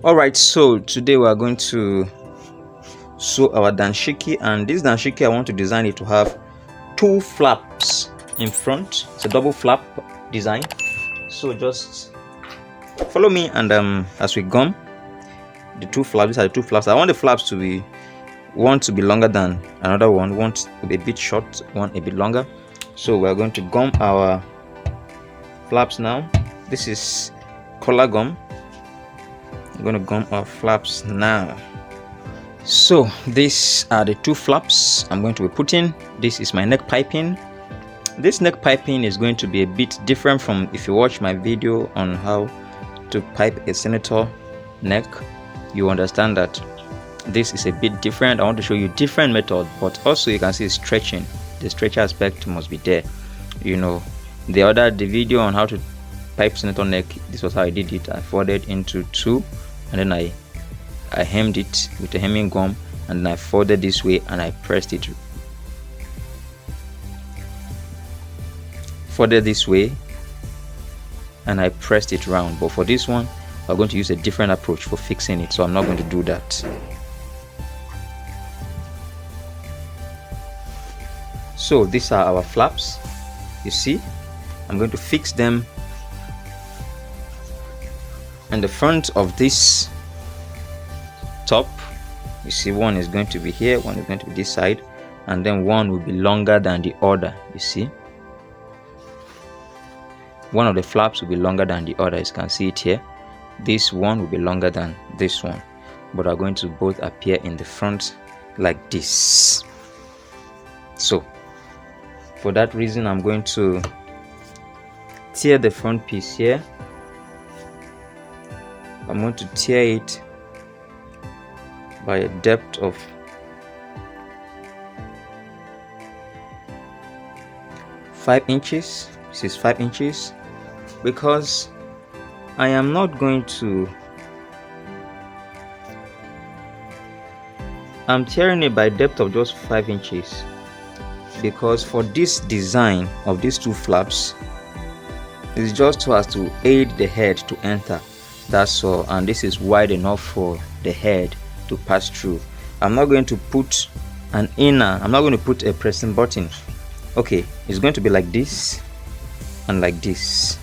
Alright, so today we are going to sew our Danshiki, and this Danshiki I want to design it to have two flaps in front. It's a double flap design, so just follow me and as we gum the two flaps. These are the two flaps. I want the flaps to be one to be longer than another one to be a bit short, one a bit longer. So we are going to gum our flaps now. This is collar gum. I'm going to gum our flaps now. So these are the two flaps I'm going to be putting. This is my neck piping. This neck piping is going to be a bit different from if you watch my video on how to pipe a senator neck. You understand that this is a bit different. I want to show you different method, but also you can see stretching. The stretch aspect must be there. You know, the video on how to pipe senator neck, this was how I did it. I folded into two, and then I hemmed it with a hemming gum, and then I folded this way and I pressed it. Folded this way and I pressed it round. But for this one, we're going to use a different approach for fixing it, so I'm not going to do that. So these are our flaps. You see, I'm going to fix them in the front of this top. You see, one is going to be here, one is going to be this side, and then one will be longer than the other. You see, one of the flaps will be longer than the other. As you can see it here, this one will be longer than this one, but are going to both appear in the front like this. So for that reason, I'm going to tear the front piece here. I'm going to tear it by a depth of 5 inches. This is 5 inches because I am not going to, I'm tearing it by depth of just 5 inches because for this design of these two flaps, it's just so as to aid the head to enter. That's all, and this is wide enough for the head to pass through. I'm not going to put an inner, I'm not going to put a pressing button. Okay, it's going to be like this and like this.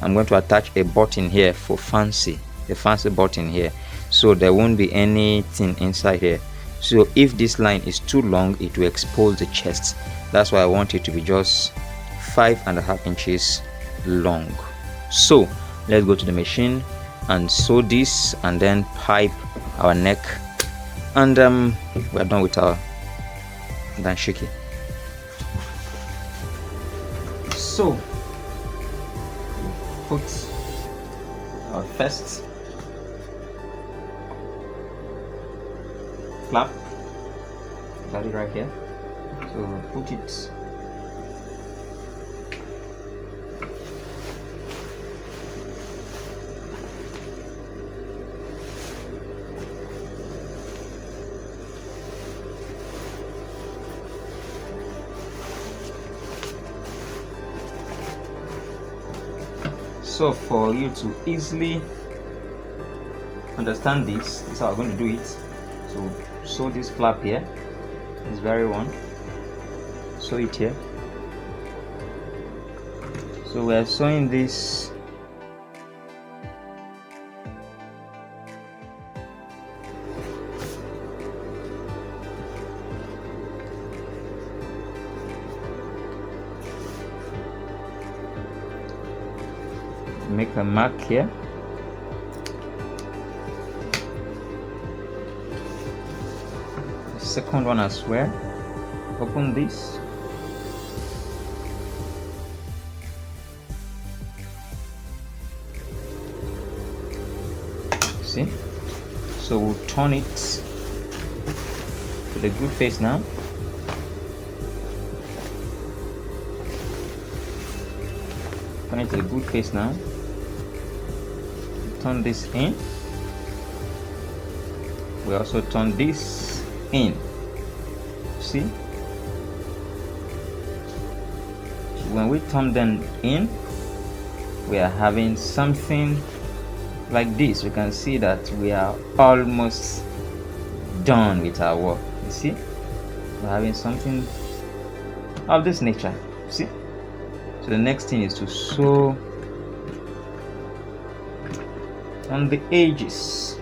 I'm going to attach a button here for fancy, a fancy button here, so there won't be anything inside here. So if this line is too long, it will expose the chest. That's why I want it to be just 5.5 inches long. So let's go to the machine and sew this and then pipe our neck, and we are done with our Danshiki. So put our first flap, got it right here, so put it so for you to easily understand this is how I'm going to do it. So sew this flap here, this very one, sew it here. So we are sewing this make a mark here. The second one as well. Open this. See? So we'll turn it to the good face now. Turn it to the good face now. Turn this in. We also turn this in. See, when we turn them in, we are having something like this, we can see that we are almost done with our work. You see, we're having something of this nature. See, so the next thing is to sew on the edges.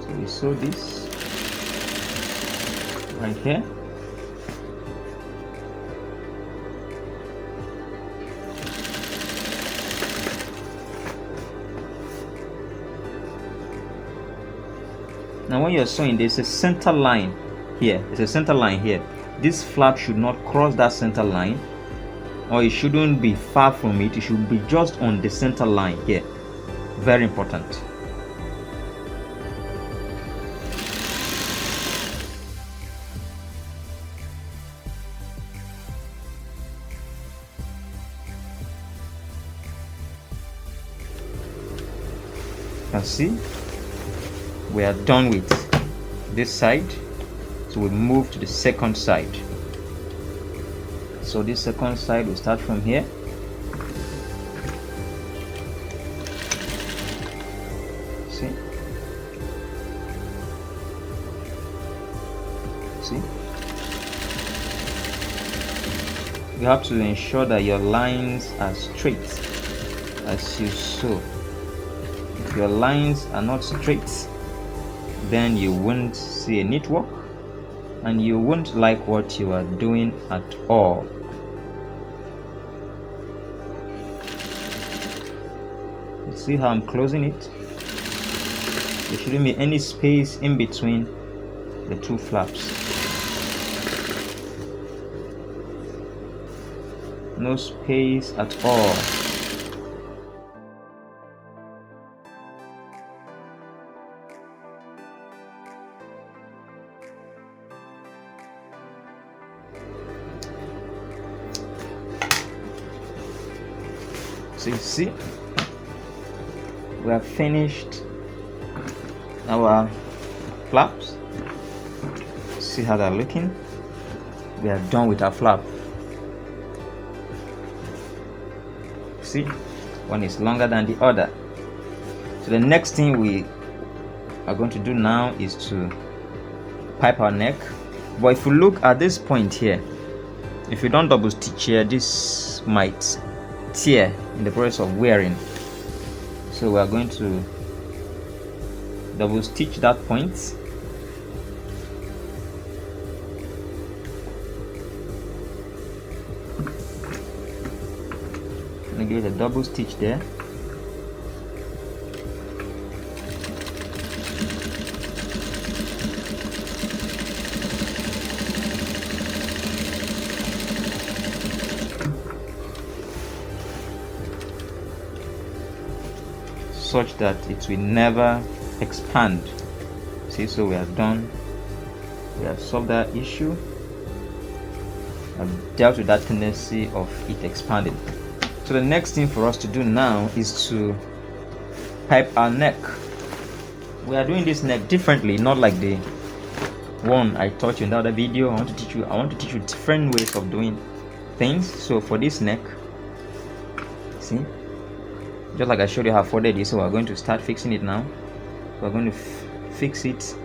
So we sew this right here. Now when you're sewing, there's a center line here. There's a center line here. This flap should not cross that center line, or it shouldn't be far from it. It should be just on the center line here. Very important. You can see we are done with this side, so we move to the second side. So this second side, we start from here. See, you have to ensure that your lines are straight as you sew. If your lines are not straight, then you won't see a neat work and you won't like what you are doing at all. You see how I'm closing it? There shouldn't be any space in between the two flaps. No space at all. So you see, we have finished our flaps. See how they're looking? We are done with our flap. See, one is longer than the other. So the next thing we are going to do now is to pipe our neck. But if you look at this point here, if you don't double stitch here, this might tear in the process of wearing. So we are going to double stitch that point. I'm going to give it a double stitch there. Such that it will never expand. See, so we have done, we have solved that issue. I've dealt with that tendency of it expanding. So the next thing for us to do now is to pipe our neck. We are doing this neck differently, not like the one I taught you in the other video. I want to teach you different ways of doing things. So for this neck, see, just like I showed you how I folded it, so we're going to start fixing it now. We're going to fix it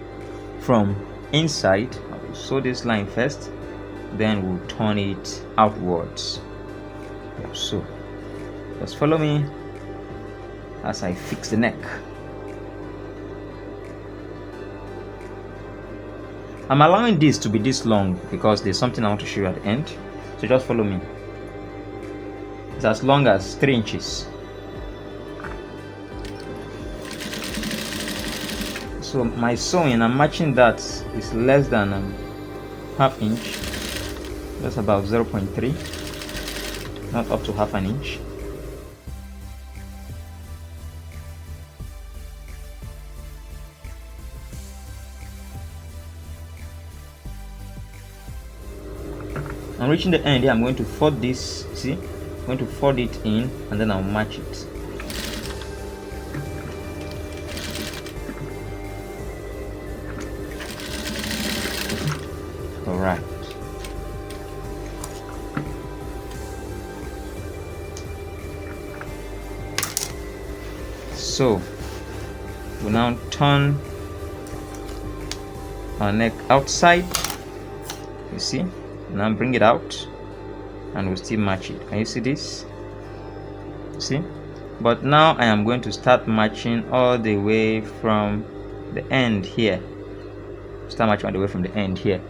from inside. I will sew this line first, then we'll turn it outwards. So just follow me as I fix the neck. I'm allowing this to be this long because there's something I want to show you at the end. So just follow me. It's as long as 3 inches. So my sewing, I'm matching that is less than ½ inch. That's about 0.3, not up to ½ an inch. I'm reaching the end here. I'm going to fold this. See, I'm going to fold it in and then I'll match it. Alright. So we now turn our neck outside. You see? Now bring it out and we'll still match it. Can you see this? See? But now I am going to start matching all the way from the end here. Start matching all the way from the end here.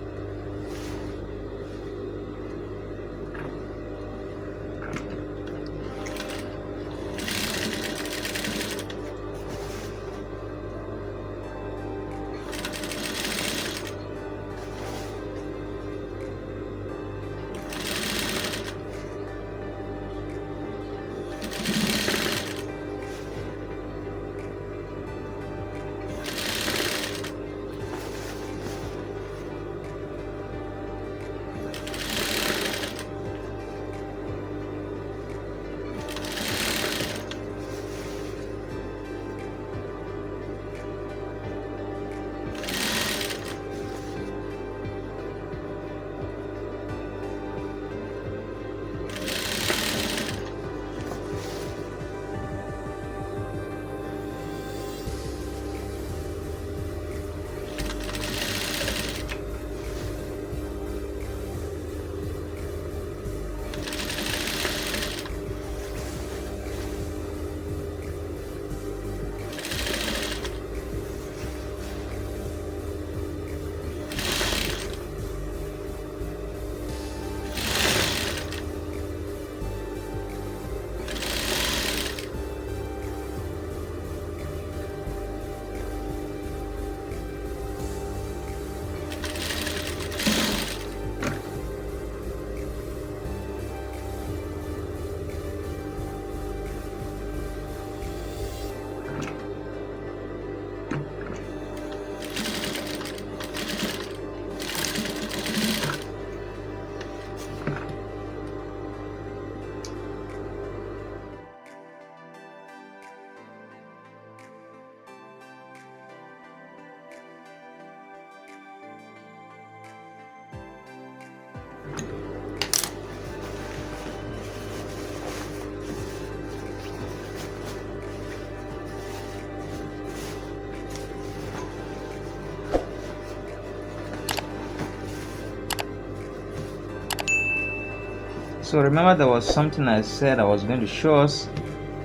So remember, there was something I said I was going to show us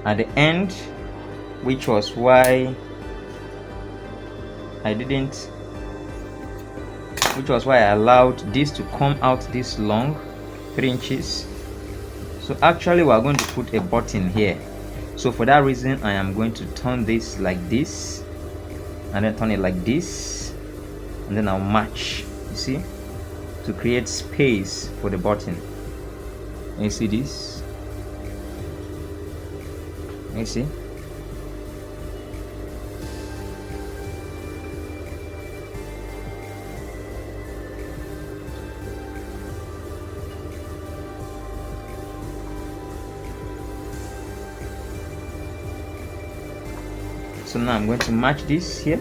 at the end, which was why I allowed this to come out this long, 3 inches. So actually we are going to put a button here. So for that reason I am going to turn this like this and then turn it like this, and then I'll match, you see, to create space for the button. You see this? You see? So now I'm going to match this here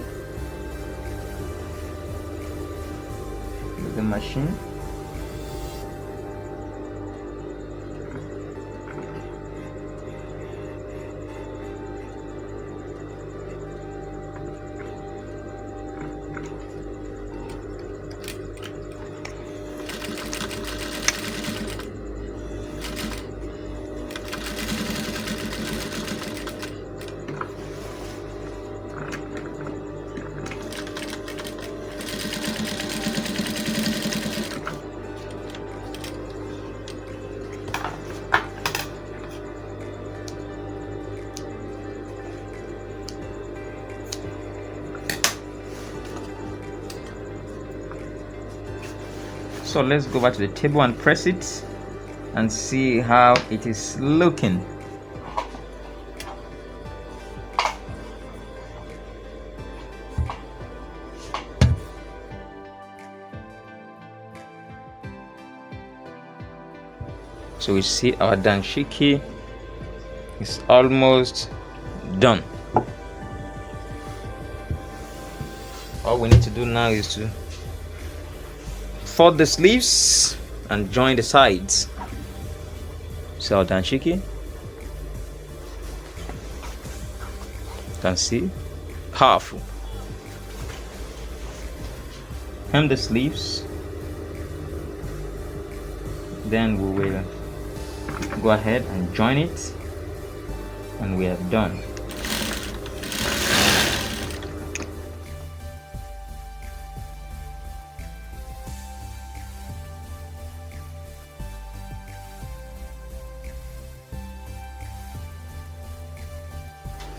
with the machine. So let's go back to the table and press it and see how it is looking. So we see our Danshiki is almost done. All we need to do now is to fold the sleeves and join the sides. See our Danshiki? You can see, powerful. Hem the sleeves, then we will go ahead and join it, and we are done.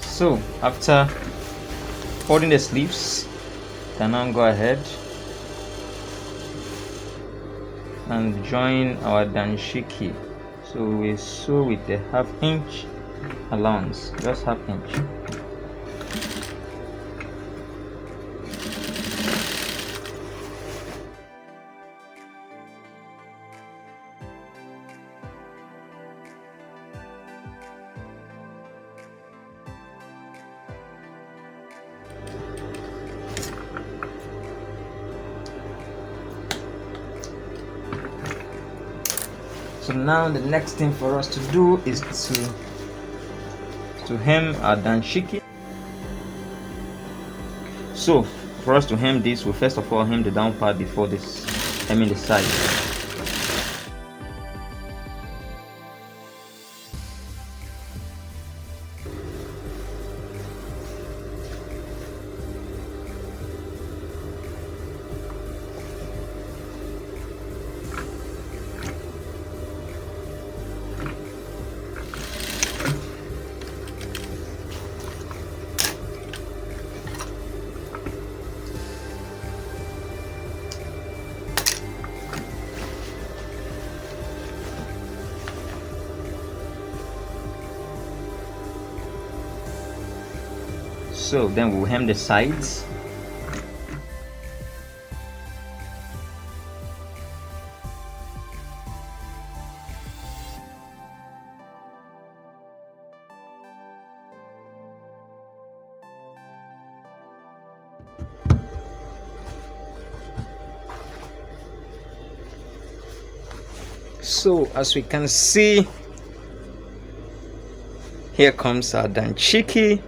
So after folding the sleeves, can now go ahead and join our Danshiki. So we sew with a ½ inch allowance, just ½ inch. So now the next thing for us to do is to hem our Danshiki. So for us to hem this, we first of all hem the down part before this hemming the side. So then we'll hem the sides. So as we can see, here comes our Danshiki.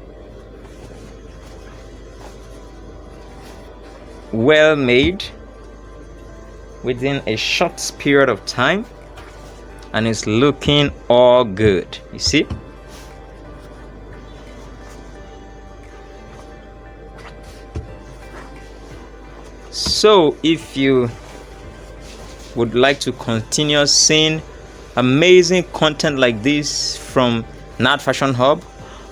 Well made within a short period of time, and it's looking all good. You see, so if you would like to continue seeing amazing content like this from Nat Fashion Hub,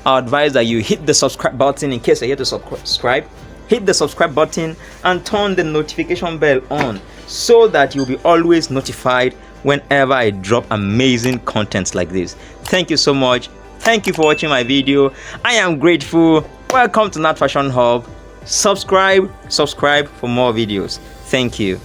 I advise that you hit the subscribe button. In case you're here to subscribe, hit the subscribe button and turn the notification bell on so that you'll be always notified whenever I drop amazing contents like this. Thank you so much. Thank you for watching my video. I am grateful. Welcome to Nat Fashion Hub. Subscribe for more videos. Thank you.